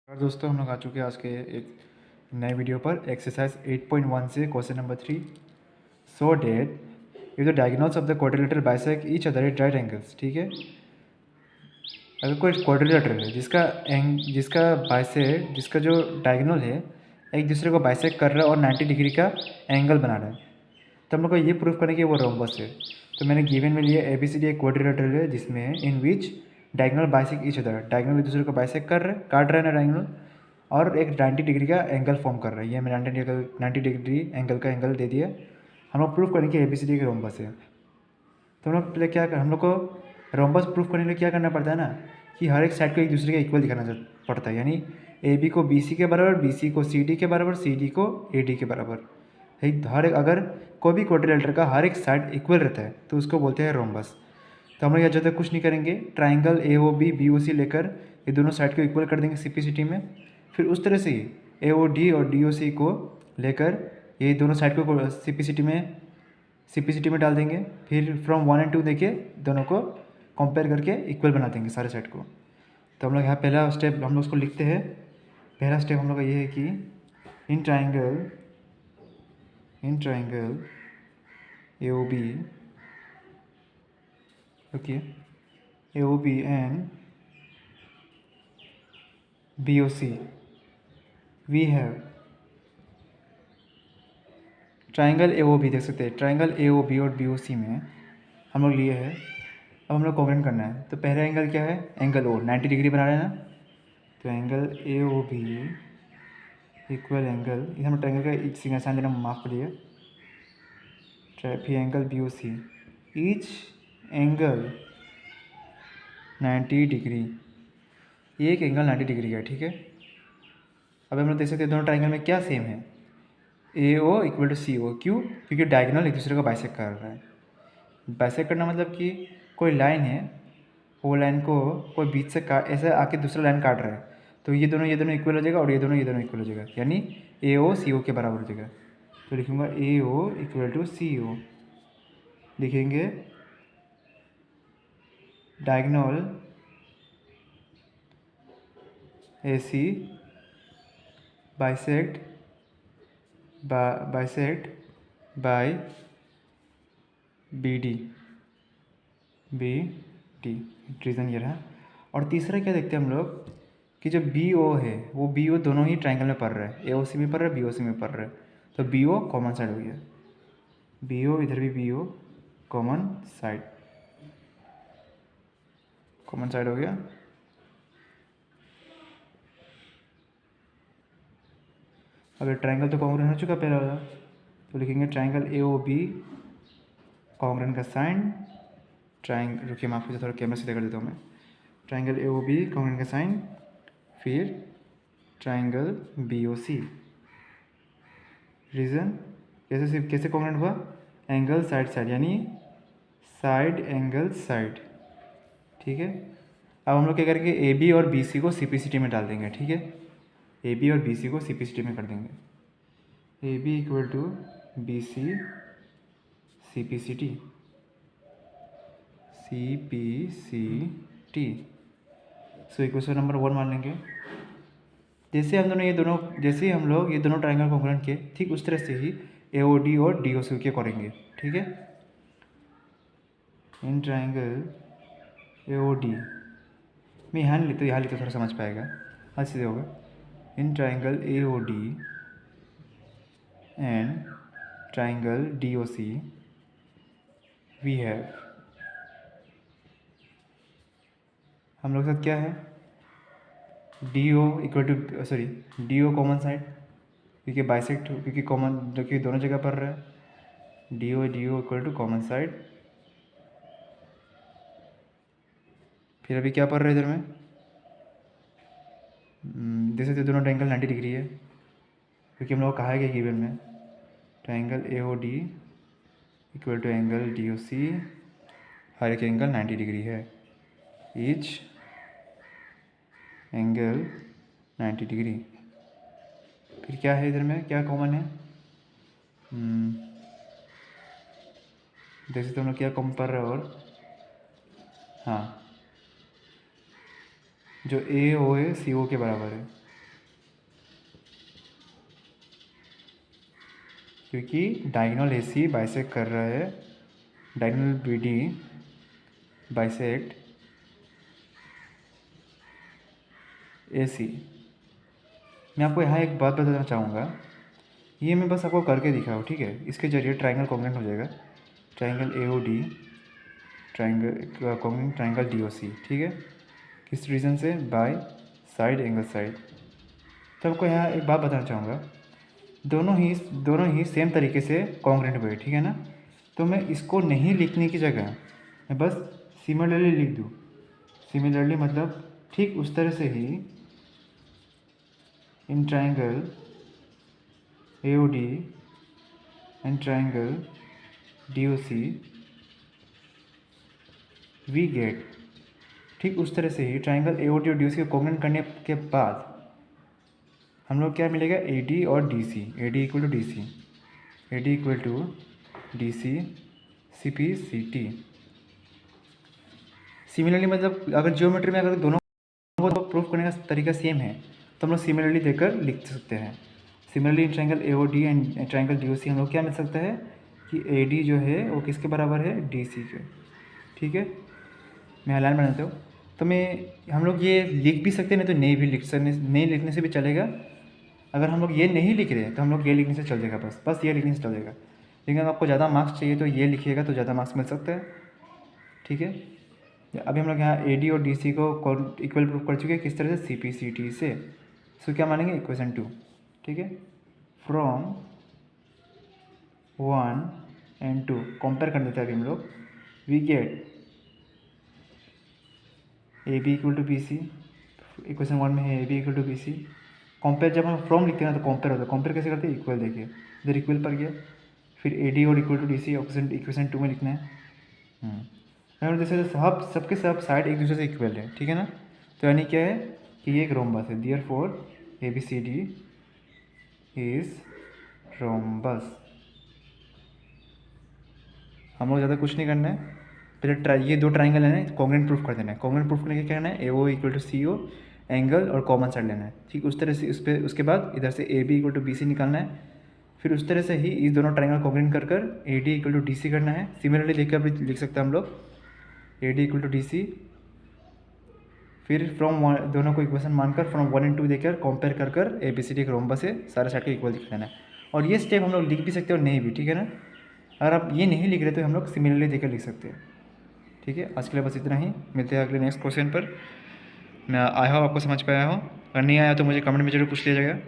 और दोस्तों हम लोग आ चुके हैं आज के एक नए वीडियो पर एक्सरसाइज 8.1 से question number 3। So that if the diagonals of the quadrilateral bisect each other at right angles. ठीक है, अगर कोई क्वाड्रिलेटर है जिसका जो डायगोनल है एक दूसरे को बाइसेक्ट कर रहा है और 90 डिग्री का एंगल बना रहा है, तो हम लोग को ये प्रूफ करने की वो रोम्बस है। तो मैंने गिवन में लिया ABCD एक क्वाड्रिलेटर है जिसमें in which diagonal bisect each other, diagonal एक दूसरे को बाइसेक्ट कर रहे हैं, काट रहे हैं ना डायगोनल, और एक 90 डिग्री का एंगल फॉर्म कर रहा है। ये मैं 90 डिग्री एंगल का एंगल दे दिया। हम लोग प्रूफ करेंगे ABCD के रोम्बस है। तो हम लोग पहले क्या कर, हम लोग को रोम्बस प्रूफ करने के लिए क्या करना पड़ता है ना, कि हर एक साइड को एक दूसरे के इक्वल दिखाना पड़ता है। यानी AB को BC के बराबर, BC को CD के बराबर, CD को AD के बराबर। हर एक, अगर कोई भी क्वाड्रिलेटरल का हर एक साइड इक्वल रहता है तो उसको बोलते हैं रोम्बस। तो हम लोग यहाँ ज़्यादा कुछ नहीं करेंगे, ट्राइंगल AOB BOC लेकर ये दोनों साइड को इक्वल कर देंगे CPCT में। फिर उस तरह से ही AOD और DOC को लेकर ये दोनों साइड को CPCT में डाल देंगे। फिर फ्रॉम 1 और 2 देके दोनों को कंपेयर करके इक्वल बना देंगे सारे साइड को। तो हम लोग यहाँ पहला स्टेप हम लोग उसको लिखते हैं। पहला स्टेप हम लोग का ये है कि in triangle AOB, okay, AOB and BOC we have triangle AOB, देख सकते हैं ट्राइंगल AOB और BOC में हम लोग लिए हैं। अब हम लोग कॉन्ग्रेंट करना है। तो पहला एंगल क्या है, एंगल O 90 डिग्री बना रहे हैं ना, तो एंगल AOB इक्वल एंगल, ये हम ट्राइंगल का एक सिंगल साइन देना माफ करिए, फिर angle BOC each angle 90 degree, ये एक एंगल 90 डिग्री का है। ठीक है, अब हम लोग देख सकते हैं दोनों ट्राइंगल में क्या सेम है, AO इक्वल टू CO। क्यों? क्योंकि डायगोनल एक दूसरे को बाइसेक्ट कर रहा है। बाइसेक्ट करना मतलब कि कोई लाइन है, वो लाइन को कोई बीच से ऐसे आके दूसरा लाइन काट रहा है, तो ये दोनों इक्वल हो जाएगा और ये दोनों इक्वल हो जाएगा, यानी AO CO के बराबर हो जाएगा। तो लिखूँगा AO इक्वल टू CO, लिखेंगे diagonal AC bisect by BD reason ये रहा। और तीसरा क्या देखते हैं हम लोग कि जो BO है वो BO दोनों ही ट्राइंगल में पड़ रहा है, AOC में पड़ रहा है, BOC में पड़ रहा है, तो BO कॉमन साइड हो गया, BO इधर भी BO कॉमन साइड हो गया। अगर ट्राइंगल तो कॉन्ग्रेंट हो चुका पहला वाला, तो लिखेंगे ट्राइंगल AOB कॉन्ग्रेंट का साइन, रुकिए माफ कीजिए, थोड़ा कैमरा सीधा कर देता हूँ मैं, ट्राइंगल AOB कॉन्ग्रेंट का साइन, फिर ट्राइंगल BOC रीज़न कैसे कॉन्ग्रेंट हुआ, एंगल साइड, यानी साइड एंगल साइड। ठीक है, अब हम लोग क्या करेंगे, AB और BC को CPCT में डाल देंगे। ठीक है, AB और BC को CPCT में कर देंगे, AB equal to BC CPCT। So equation number 1 मान लेंगे। जैसे हम लोग ये दोनों ट्राइंगल कॉन्ग्रेंट किए, ठीक उस तरह से ही AOD और DOC के करेंगे। ठीक है, इन ट्राइंगल AOD मैं यहाँ लिखते थोड़ा समझ पाएगा, हाँ सीधे होगा, in triangle AOD and triangle DOC we have, हम लोग के साथ क्या है, DO कॉमन साइड, क्योंकि बाइसेक्ट, क्योंकि कॉमन जो कि दोनों जगह पर रहा है, DO equal to common side. फिर अभी क्या पढ़ रहे हैं इधर में, जैसे दोनों ट्राइंगल 90 डिग्री है, क्योंकि हम लोग कहा है कि गिवन में triangle AOD equal to angle DOC, हर एक एंगल 90 डिग्री है, ईच एंगल 90 डिग्री। फिर क्या है इधर में, क्या कॉमन है, जैसे तो हम लोग क्या कॉमन पढ़ रहे हैं, और हाँ जो AO है CO के बराबर है, क्योंकि डायगोनल ए सी बाइसेक्ट कर रहा है डायगोनल बी डी बाइसेक्ट ए सी। मैं आपको यहाँ एक बात बताना चाहूँगा, ये मैं बस आपको करके दिखाऊँ, ठीक है। इसके जरिए ट्राइंगल कॉन्ग्रुएंट हो जाएगा, triangle A O D triangle congruent triangle D O C, ठीक है। किस रीज़न से? By side angle side. तो आपको यहाँ एक बात बताना चाहूँगा, दोनों ही सेम तरीके से कॉन्ग्रुएंट हुए, ठीक है ना। तो मैं इसको नहीं लिखने की जगह मैं बस सिमिलरली लिख दूँ। सिमिलरली मतलब ठीक उस तरह से ही in triangle AOD and triangle DOC we get, ठीक उस तरह से ही ट्राइंगल AOD और DOC को कॉन्ग्रुएंट करने के बाद हम लोग क्या मिलेगा? AD और DC, AD equal to DC, AD equal to DC CP CT। Similarly मतलब अगर ज्योमेट्री में अगर दोनों को प्रूफ करने का तरीका सेम है तो हम लोग सिमिलरली देकर लिख सकते हैं। Similarly triangle AOD and triangle DOC हम लोग क्या मिल सकता है कि AD जो है वो किसके बराबर है? DC के, ठीक है। मैं हाईलाइट बनाता हूँ। तो हम लोग ये लिख भी सकते हैं, नहीं तो नहीं भी लिख सकते, नहीं लिखने से भी चलेगा। अगर हम लोग ये नहीं लिख रहे तो हम लोग ये लिखने से चल जाएगा, बस ये लिखने से चल जाएगा। लेकिन अगर आपको ज़्यादा मार्क्स चाहिए तो ये लिखिएगा तो ज़्यादा मार्क्स मिल सकता है, ठीक है। अभी हम लोग यहाँ AD और DC को इक्वल प्रूफ कर चुके हैं, किस तरह से? CP CT से। सो क्या मानेंगे? इक्वेशन 2, ठीक है। फ्रॉम 1 एंड 2 कंपेयर कर देते हैं अभी हम लोग। We get AB equal to BC, equation 1 में है AB equal to BC। Compare जब हम फ्रॉम लिखते हैं ना तो कंपेयर होता है, कंपेयर कैसे करते हैं? इक्वल, देखिए इधर इक्वल पर गया, फिर AD और इक्वल टू DC इक्वेशन 2 में लिखना है। और जैसे सबके सब साइड एक दूसरे से इक्वल है, ठीक है ना। तो यानी क्या है कि ये एक रोम्बस है, देयरफॉर ABCD इज रोम्बस। हम लोग ज़्यादा कुछ नहीं करना है, पहले ये दो ट्राइंगल है ना कॉन्ग्रुएंट प्रूफ कर देना है। कॉन्ग्रुएंट प्रूफ करने के क्या करना है? AO equal to CO angle और कॉमन साइड लेना है, ठीक उस तरह से। उसके बाद इधर से AB इक्वल टू BC निकालना है। फिर उस तरह से ही इस दोनों ट्राइंगल कॉन्ग्रुएंट कर AD इक्वल टू DC करना है। सिमिलरली देखकर भी लिख सकते हैं हम लोग AD इक्वल टू DC। फिर दोनों को इक्वेशन मानकर फ्रॉम 1 एंड 2 देकर कंपेयर कर ABCD एक रोम्बस से सारे साइड को इक्वल दिखा देना है। और ये स्टेप हम लोग लिख भी सकते हैं और नहीं भी, ठीक है ना। अगर आप ये नहीं लिख रहे तो हम लोग सिमिलरली देकर लिख सकते हैं, ठीक है। आज के लिए बस इतना ही, मिलते हैं अगले नेक्स्ट क्वेश्चन पर। मैं आई होप आपको समझ पाया हो, अगर नहीं आया तो मुझे कमेंट में जरूर पूछ लीजिएगा।